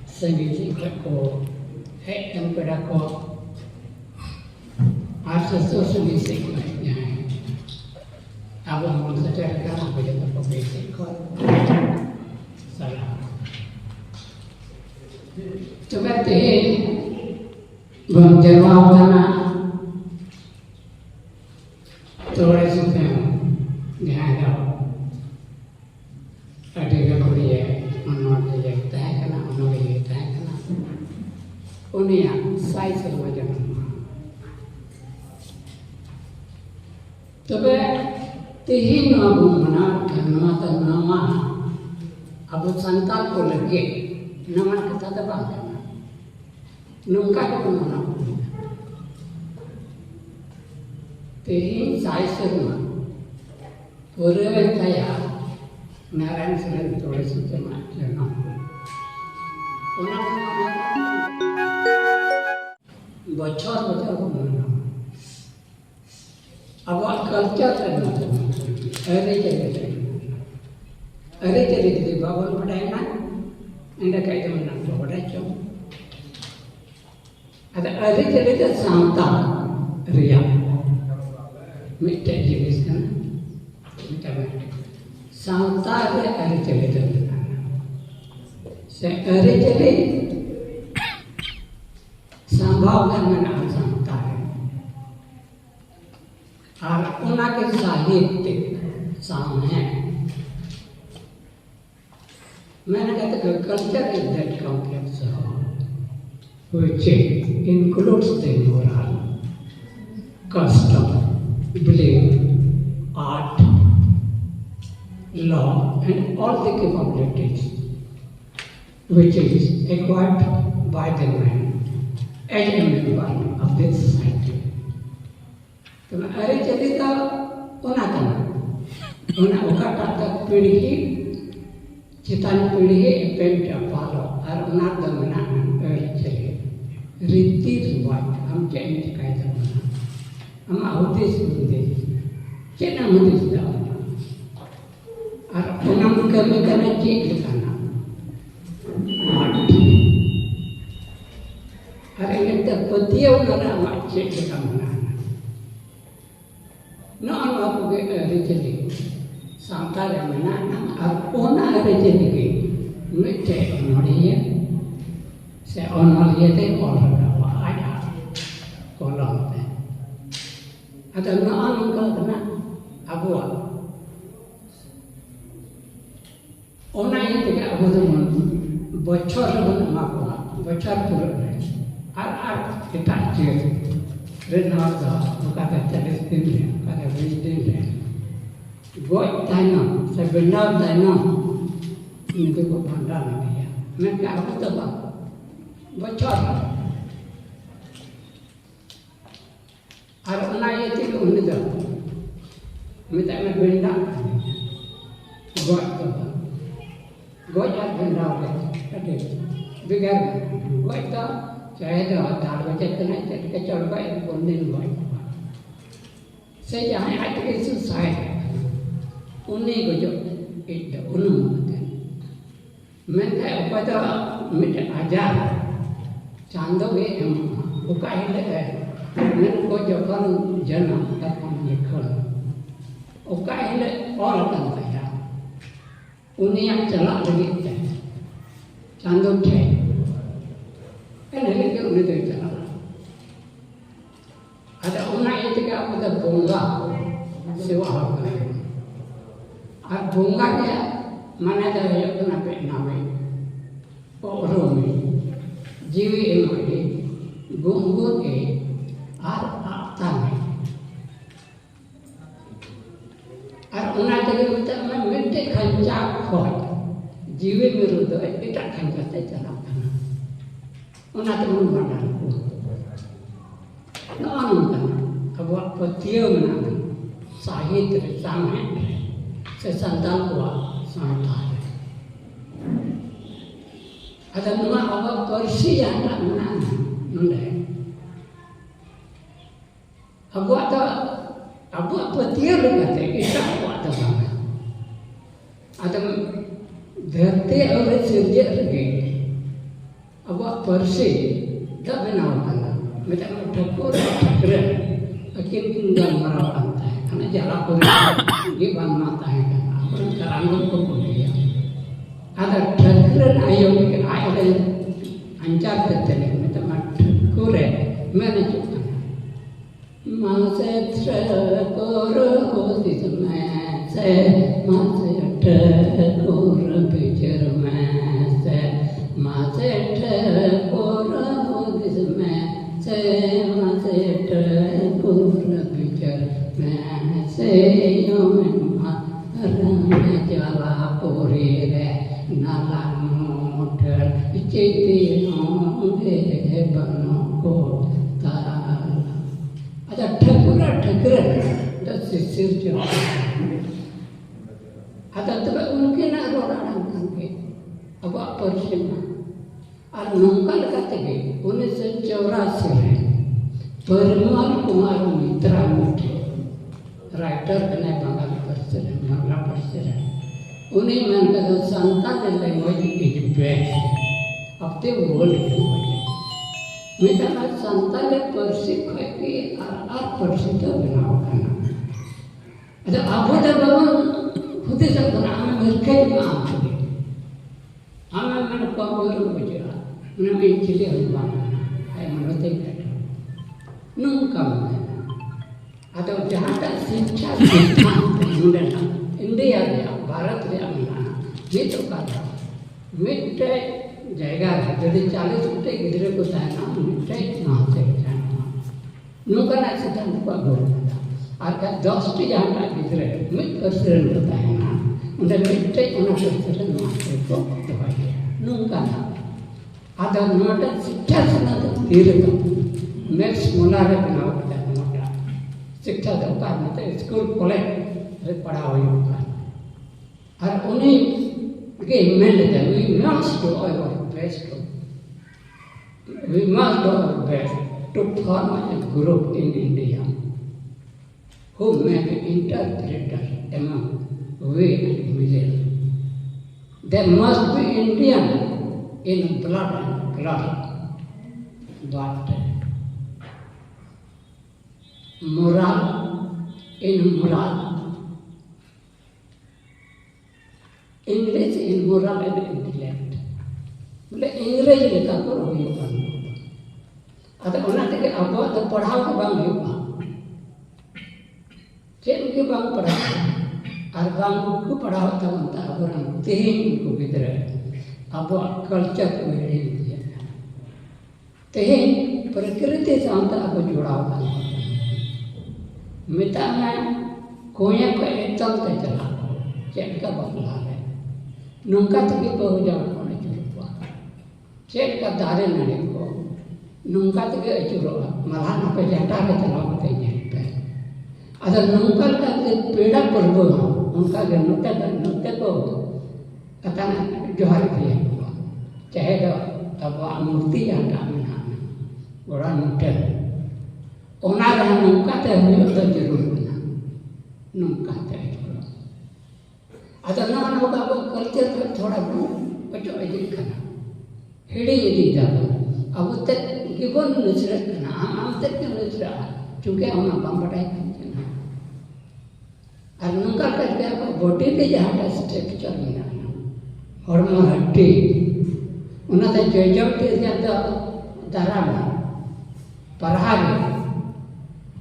sendiri ko hek dan pada ko asa sendiri sebenarnya aku mau secara aku jadi pembesar ko salah coba teh menjawab karena tulis itu ada kuliah menurut dia kena menurut dia kena unia saya semacam coba tihin abu mana karena nama abu santal ko lagi nama kata apa nungka ko mana tihin saya semua pura saya Naran selalu tulis cuma jangan. Bocor mana? Awak culture ada jadi bawa pada anda kayak mana pada cuma. Ada jadi santa ria. Minta jenis kan? Minta Santa ada cerita. Ada cerita. Sambal dan mana Santa. Anak ke sahid sama. Mana kata culture is that complex which includes the moral, custom, belief, art, law and all the capabilities which is acquired by the man as a member of this society. तो अरे चलिए तो उन्हें उकाटा पीढ़ी चितान पीढ़ी paint पालो और उन्हें दमना अरे चलिए रीति रिवाज हम चेंज कर दमना हम आउटे सुनते चेना मुझे सुधार और उन्हें कभी करना चाहिए करना अरे ये तो पतिया उन्हें माचे करना ना आप के रिचली सांता रहना और उन्हें रिचली के मिटे उन्होंने से उन्होंने ते और रखा आया कोलम पे अतः ना उनका करना Abua Ona itu kan aku tu bocor pun apa, bocor pun ar kita je, renal dah, kata jadi sendiri, kata sendiri. Goi tanya, sebenar tanya, ini tu pandang dia. Mereka aku tu apa, bocor. Ar ona itu kan tu, minta benda, goi tu. Gojak benda ada, biar gojak tu saya dah tahu macam mana jadi kacau gojak bonin gojak. Saya jangan ada isu saya, unik gojak itu unum kan. Mereka apa tu mereka ajar, canduk ni bukan ini. Mereka gojak kan jenam tak pernah bukan ini orang kan saya. Unik yang celak lagi tu, canduk cai. Kan lagi tu unik tu celak. Ada unik itu kan ada bunga, sewa apa? Ada bunga dia mana ada yang tu nama orang jiwi ini, gungut ada tanah. Ar unak jadi kita minta kancak kau, jiwa merudu, kita kancak saja lah. Unak tu mana aku, nak kan, kawan petiau mana, sahid sama, sesantal kuat sama. Ada nama awak persian tak mana, mana. Awak tu petiau juga tu, kita kuat tu sama. Ada धरती और सिरजे लगे अब परसे दा बनाव kana meta Thakur Thakur akin tinggal maraw antay kana jala ko gi ban mata hai kana apun karangon ko dia ada Thakur ayo ke ayo ancar tetene meta Thakur mana cuma mase Thakur hosis mase mase Thakur bichar mase mase Thakur hosis mase mase Thakur bichar mase yom ram jala puri re nalang motor chiti no de bano ko tara ada Thakur दा सिर जो ada तब उनके ना रोड़ा के अब परसिमा और नंकल कहते हैं 1984 में परिमल कुमार मित्रा मुठे राइटर बने बंगाली परसिल बांग्ला परसिल उन्हीं में कहते संतान language is best of the world language मितना संतान परसिल है कि आर परसिल तो बनाओ करना ada apa dah bangun putih sakana ame merkai maaf ni ame mana kau baca mana mencili orang ay menurut itu nungkam atau jahat शिक्षा सिद्धांत India में भारत में mana itu kata मिट्टे जगह है jadi 40 मिट्टे गिदरे को ताना मिट्टे नाते जाना नungkana सिद्धांत को बोल आका 10 टी जहाँ गिदरे मिट परसेंट होता है ना उन्हें मिट्टे उन्हें परसेंट नाते को दवाई nungkana ada नोटा शिक्षा सुना तो तीर तो नेक्स्ट मुनारे बनाओ करता है नोटा शिक्षा तो का मतलब स्कूल कॉलेज रे पढ़ा हुई होगा और उन्हें के मेंट है we must do our best to form a group in India who make interpreters among we and middle. They must be Indian in blood and blood, but moral in moral, English in moral and intellect. बोले इंग्रेज लेकर तो हुई बात अतः उन्हें तो अब तो पढ़ाओ तो बांग हुआ चेन के बांग पढ़ाओ और बांग को पढ़ाओ तो उनका अब रंग तीन को बिदरे अब कल्चर को हेड़ी दिया तीन प्रकृति से उनका अब जुड़ाव था मिता में कोई को एकदम से चला चेन का बदला है नुंका तो भी बहुत जाओ चेक का दारे नड़े को नुंका तक अचुरो मलान पे जटा के चलाओ ते ये पे अदर नुंकल का पेड़ा पर्व उनका के नृत्य को कथा जोहार किया चाहे तो अब मूर्ति जटा में ना बड़ा नृत्य ओना रहा नुंका ते हुई तो जरूर ना नुंका ते अदर ना होगा वो कल्चर का थोड़ा बचो अजीब करना हेडी यदि जाता अब तक किबोन नजर करना हम तक क्यों नजर चूंकि हम अपना पढ़ाई करते हैं और नंका करके आप बॉडी के जहाँ का स्ट्रक्चर मिला हार्मोन हड्डी उन्हें तो जोजम के ज़्यादा दरा में पढ़ा में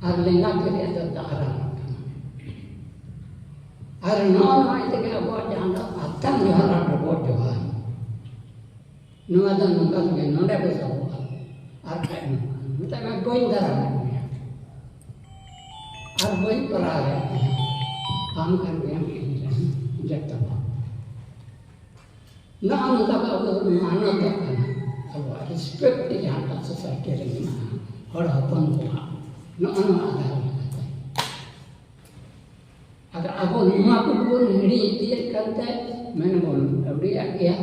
और लेना के ज़्यादा दरा और नॉन वाइट के बहुत ज़्यादा अत्यंत जो है बहुत जो है नवादा नंका के नोड़े पे सब हुआ आर्काइव मतलब मैं कोई दरा नहीं और वही पर आ गया काम कर गया जब तक ना उनका मानो तो अब रिस्पेक्ट यहाँ का सोसाइटी रही और अपन हुआ ना आधार अगर अब नुआ को बोल हिड़ी दिए करते मैंने बोल अभी आ गया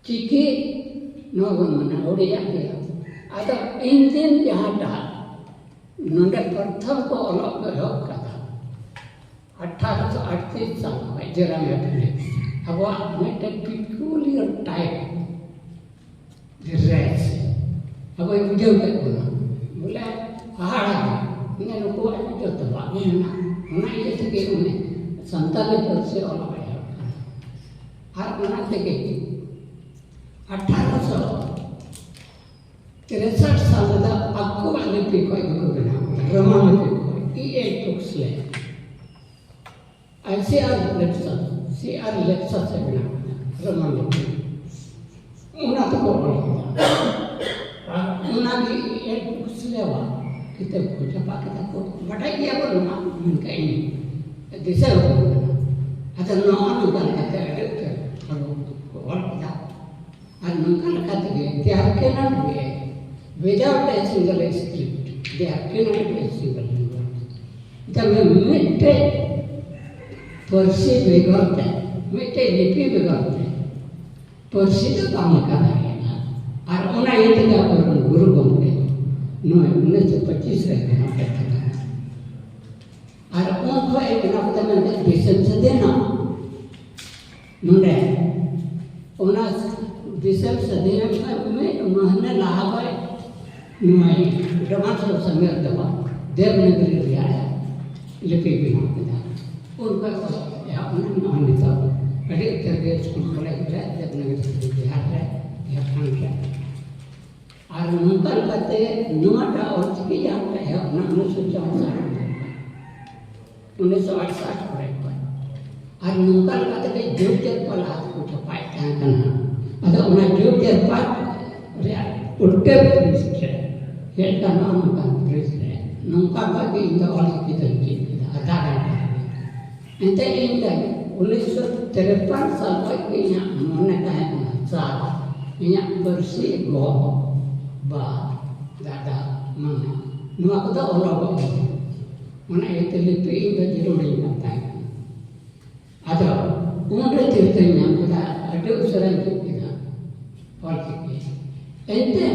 चिकी नोगन मना ओडिया गया आता इंडियन जहाँ डाल नंदे प्रथम को अलग हो कथा 1838 साल में जरा में अपने About a peculiar type dress. About you don't get one. Bula, Ahara, Nano, I just about Nina. When I get to get on it, Santa Little say all of it. I will not take it. At Taraso, the research of the Aqua Lipico, Roman Lipico, E.A. took slave. I see our lectures, Roman Lipico. Una to go on. Una di Sleva, kita punya pakai takut. Batai dia pun mungkin ini. Desa pun. Ada non bukan kata ada kalau orang kita. Ada mungkin kata dia. Dia cannot be without a single script. Dia cannot be a single word. Tapi mitte persi begotte, mitte lipi begotte. Persi itu kamu kata. और उन्हें ये तो क्या गुरु बोलते no 1925 रहते हैं और उनको एक ना पता मैंने विषम से देना मुंडे उन्हें विषम से देने में उन्होंने लाभ है नुआई रोमांस समय दबा देवनगरी लिया है लिपि भी ना पता उनका या उन्हें नहीं था अरे करके स्कूल कॉलेज है देवनगरी बिहार है या फ्रांस और मुंकल कहते नुआटा और चिकी जाता है 1968 पर और मुंकल कहते जोकर पर हाथ को छपाई करना अगर उन्हें जोकर पर उल्टे पुलिस है ये का नाम का पुलिस है नुंका बाकी इंदा और चिकी तंची आधा घंटा इंते इंदा 1953 साल पर किया उन्होंने कहा साल ini bersih goh ba dada mana nu aku dah orang goh mana itu lipi itu jirulin apa ada umur ceritanya kita ada usaha kita politik ente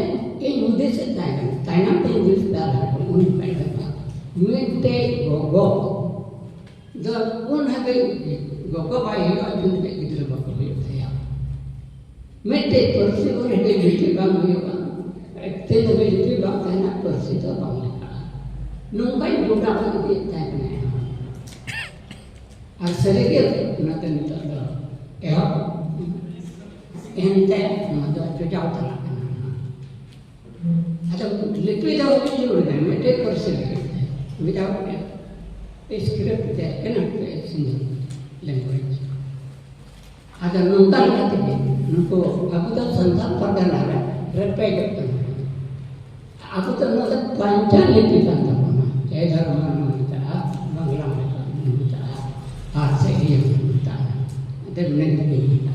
ini udah setahun tanam tinggi sudah umur pada muinte goh dah pun habis goh bayi itu kita bakal Mete persi orang begitu bang juga, kita begitu bang tanah persi tu bang. Nungkai budak lagi tanah. Asalnya nanti kita ada, ente nanti jauh terang. Ada lebih jauh juga, mete persi without script dia kenapa single language. Ada nungkai lagi. Nuko aku tu sangat perdana repay kita. Aku tu nak panjang lipi tanda mana. Saya dah mana kita, Bangla kita, Asia kita. Ada mana kita.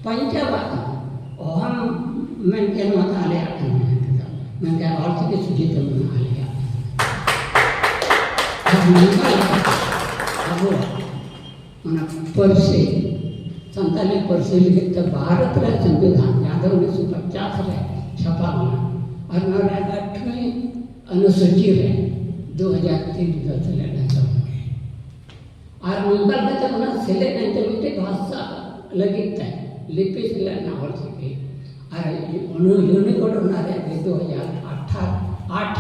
Panjang apa? Orang mungkin mata alih kita. Mungkin orang kita sudah tahu alih. Aku mana persi. Santali परसे लिखित भारत रे संविधान यादव 1950 रे छपा हुआ और नौरा 8वीं अनुसूची रे 2003 दस लेना चाहिए और मुंबई में तो ना सिले इंटरमीटे भाषा लगित है लिपि से लेना और सके और उन्होंने यूनिकोड बना रहे 2008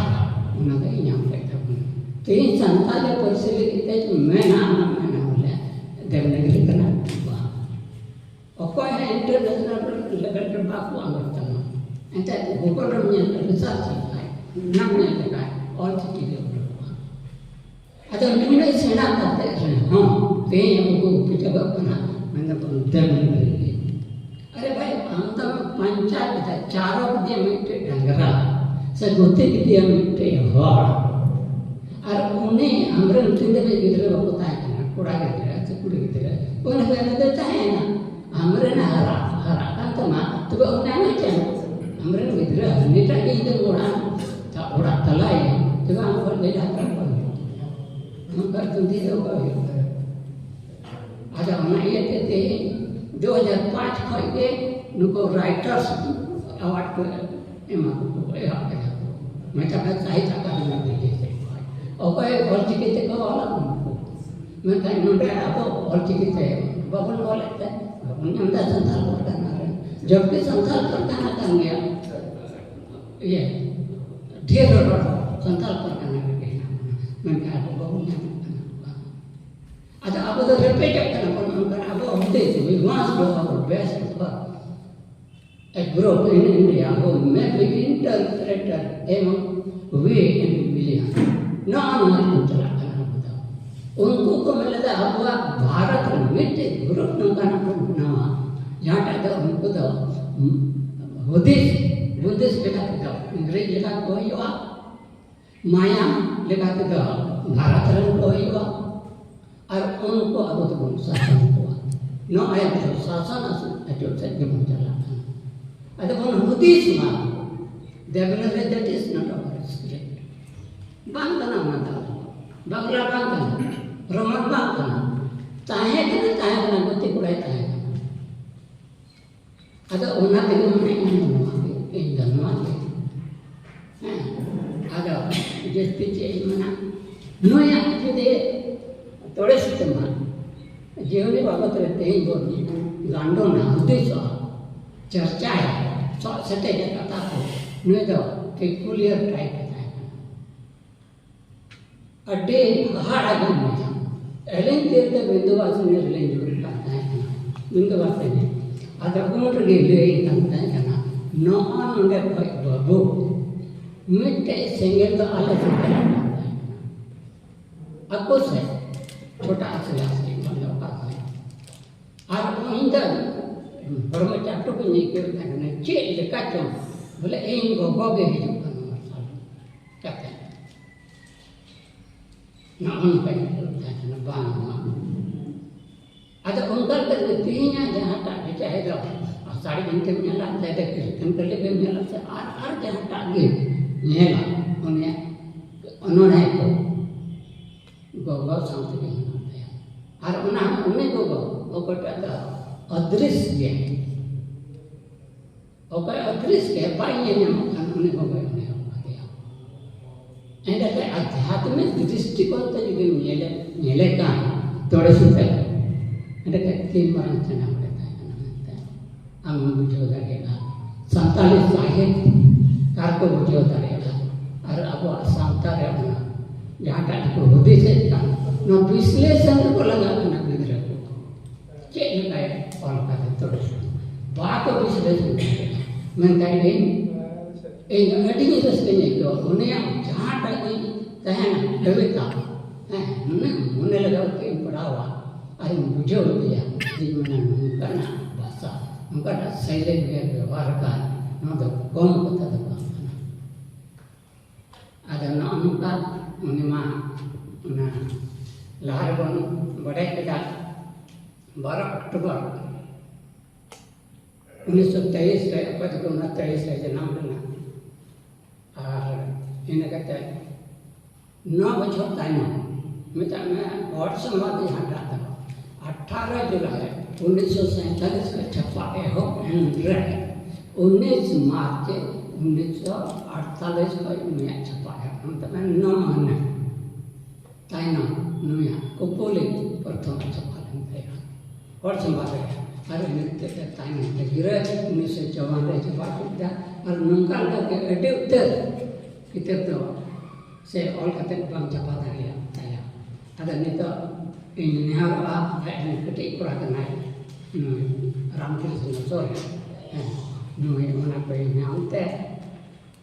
उन्होंने यहाँ पे था तीन संताली परसे लिखित है जो मैं ना बोले देवनगरी का नाम Oke, internasional level terbaku anggota. Ente bukannya besar sih, namanya dekat, all city level. Ada mana senang kata senang, yang buku pijaga pernah mana pun terjadi. Ada baik, angka panca kita cara dia minta negara, seguti dia minta hor. Ada unih amran tidak begitu waktu tanya, kurang gitu, sekurang gitu. Unih ada tanya. Amran harakan sama, tu orang macam amran begitu, ni tak itu orang talai, tu orang beda apa? Mungkin tu dia apa? Ada orang yang kata 2005 kau ini nuko writers award tu emang apa? Macam saya tak tahu mana dia. Oke, orang kita kau orang, macam mana apa orang kita, bagus boleh tak? उन्हें संसार परकाना जबकि संसार परकाना kan ya iya dia dorong संसार परकाना के mereka ada baunya ada apa tuh repeat kan apa apa udah itu we must do our best for a group in India who may be interpreted among we individuals non उनको को मिलता हुआ भारत में group नंकाना नामा यहाँ का तो उनको तो बुद्धिस्ट लेखा तो अंग्रेज लेखा कोई हुआ माया लेखा तो भारत रंग कोई हुआ और उनको अब तो शासन हुआ नो आया तो शासन अटो से जब चला अरे कौन बुद्धिस्ट मार definitely that is not our spirit bang kana mata bangla bang kana Romat bangkana, cahaya kena bukti kulai cahaya. Ada unak itu mana ini nama ada just pice mana, noya itu dia थोड़े sistem जीवन में बाबा तरह तेज बोलने गांडों ना होते सो चर्चा है सो सटे के कथा को नहीं तो peculiar type है अड्डे बाहर आ गए एलेन तीर्थ बिंदुवासिनी एलेन जुड़ पाता है बिंदुवासिनी अदर कुमर गे ले करता है ना नो ऑन उनके बाबू मिट्टे सिंगल तो अलग से करता है आपको से छोटा असला से मतलब पाता है और इंदर ब्रह्मचार्य तो नहीं करता है ना चेल लेकर चल बोले इन गोगे ही जो करना कहते हैं ना उनका बांगना ada ungkar ketingginya jangan tak dicahaya dah asal intim nyala ada Kristen kerja nyala ar jangan tak gil nyala uन्होंने को गोगो शांति नहीं और उन्हें गोगो ओकर का अदृश्य ओकर अदृश्य पाइए ने उन्हें गोगो उन्हें ऐसा के आध्यात्मिक दृष्टिकोण से जो ᱧᱮᱞᱮ ᱠᱟᱱ ᱛᱚᱲᱮ ᱥᱩᱛᱮ ᱮᱸᱰᱮ ᱛᱤᱱ ᱢᱟᱨᱟᱝ ᱪᱮᱱᱟ ᱢᱮᱛᱟᱭ ᱠᱟᱱᱟ ᱢᱮᱱᱛᱮ ᱟᱢ ᱵᱩᱡᱷᱟᱹᱣ ᱫᱟᱲᱮᱭᱟᱜᱼᱟ ᱥᱟᱱᱛᱟᱲᱤ ᱥᱟᱦᱮᱵ ᱠᱟᱨ ᱠᱚ ᱵᱩᱡᱷᱟᱹᱣ ᱫᱟᱲᱮᱭᱟᱜᱼᱟ ᱟᱨ ᱟᱵᱚᱣᱟᱜ ᱥᱟᱶᱛᱟ ᱨᱮ ᱚᱱᱟ ᱡᱟᱦᱟᱸᱴᱟᱜ ᱠᱚ ᱦᱩᱫᱤᱥᱮᱫ ᱠᱟᱱ ᱱᱚᱣᱟ ᱵᱤᱥᱞᱮᱥᱚᱱ ᱨᱮᱠᱚ ᱞᱟᱜᱟᱜ ᱠᱟᱱᱟ ᱜᱤᱫᱽᱨᱟᱹ ᱠᱚ ᱪᱮᱫ ᱞᱮᱠᱟᱭ ᱚᱞ ᱠᱟᱫᱟ ᱛᱚᱲᱮ ᱥᱩᱛ ᱵᱟᱠᱚ ᱵᱤᱥᱞᱮᱥᱚᱱ ᱫᱟᱲᱮᱭᱟᱜᱼᱟ ᱢᱮᱱᱠᱷᱟᱱ ᱤᱧ ᱟᱹᱰᱤ ᱨᱟᱹᱥᱠᱟᱹᱧ ᱟᱹᱭᱠᱟᱹᱣᱟ ᱩᱱᱤᱭᱟᱜ ᱡᱟᱦᱟᱸᱴᱟᱜ ᱜᱮ ᱛᱟᱦᱮᱱᱟ ᱠᱚᱵᱤᱛᱟ उन्हें लगा के पढ़ा हुआ अरे मुझे हो गया जीवन उनका ना भाषा उनका ना शैली व्यवहार का ना तो कौन पता था ada ना उनका उन्हें माँ उन्हें लहर बन बड़े पिता 12 अक्टूबर 1923 से पद को 29 से जन्म लेना और इन्हें कहते 9 बजे टाइम मित्र में और समाधि हटा था 18 जुलाई 1947 का छपा है हो 19 मार्च 1948 को में छपा है मतलब 9 महीने ताइना नुया कोपोले प्रथम छपा है और समाधि अरे नित्य ताइना गिरे 1954 छपा किया और नंका के एडिटर कितने तो से ऑल कते बang छपा था ada nito inhar ini ketik kurang kenal rampil sensor nui mana pergi ante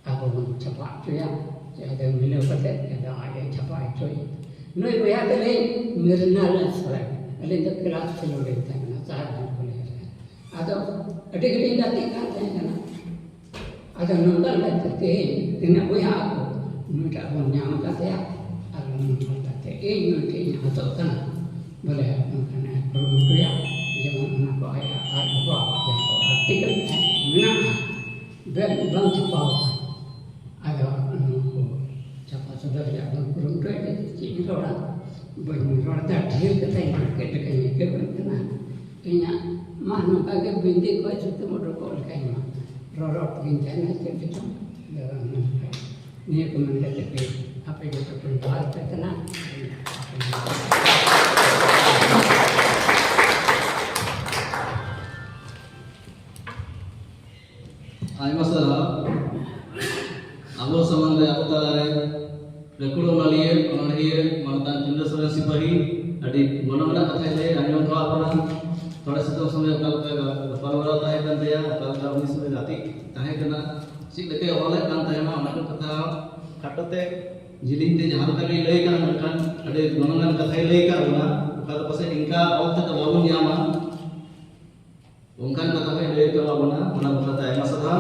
apa pun cepat tu ya ada milu kata ada ada cepat tu nui bayar tadi mirna lah sekarang ada itu kelas seluruh itu kan cara boleh ada adik-adik nanti kan tanya ada nunggal kata kena bayar aku nui tak punya kata ya ini nanti yang atau kan boleh mungkin berusia jangan nak ayat apa yang artikel mana bang cepat ada cepat sudah yang berusia itu orang bermuara dah dia kata yang kita kena ini mana bagi binti kau itu modal kau kaya rorot bintinya itu ni kemudian tapi apa yang kita perlu terkena Ayma sarah, abo samang le aku talare, rekuru naliye, onarhiye, mantan Chandra Soren Sipahi, adi mana-mana kata le, anjong kau apa थोड़ा से तो समय कल का परवरा ताहे kan dia कल का उन्नीस में जाती ताहे कना सी लेके वाले kan ताहे ना उनका कथा काटते जिलिंग ते जहां तक लई kan kan अडे मनोनन कथा लई का उना कल पसे इनका औत तो बाबू नियामा उनका कथा लई का बाबूना उना कथा है मसला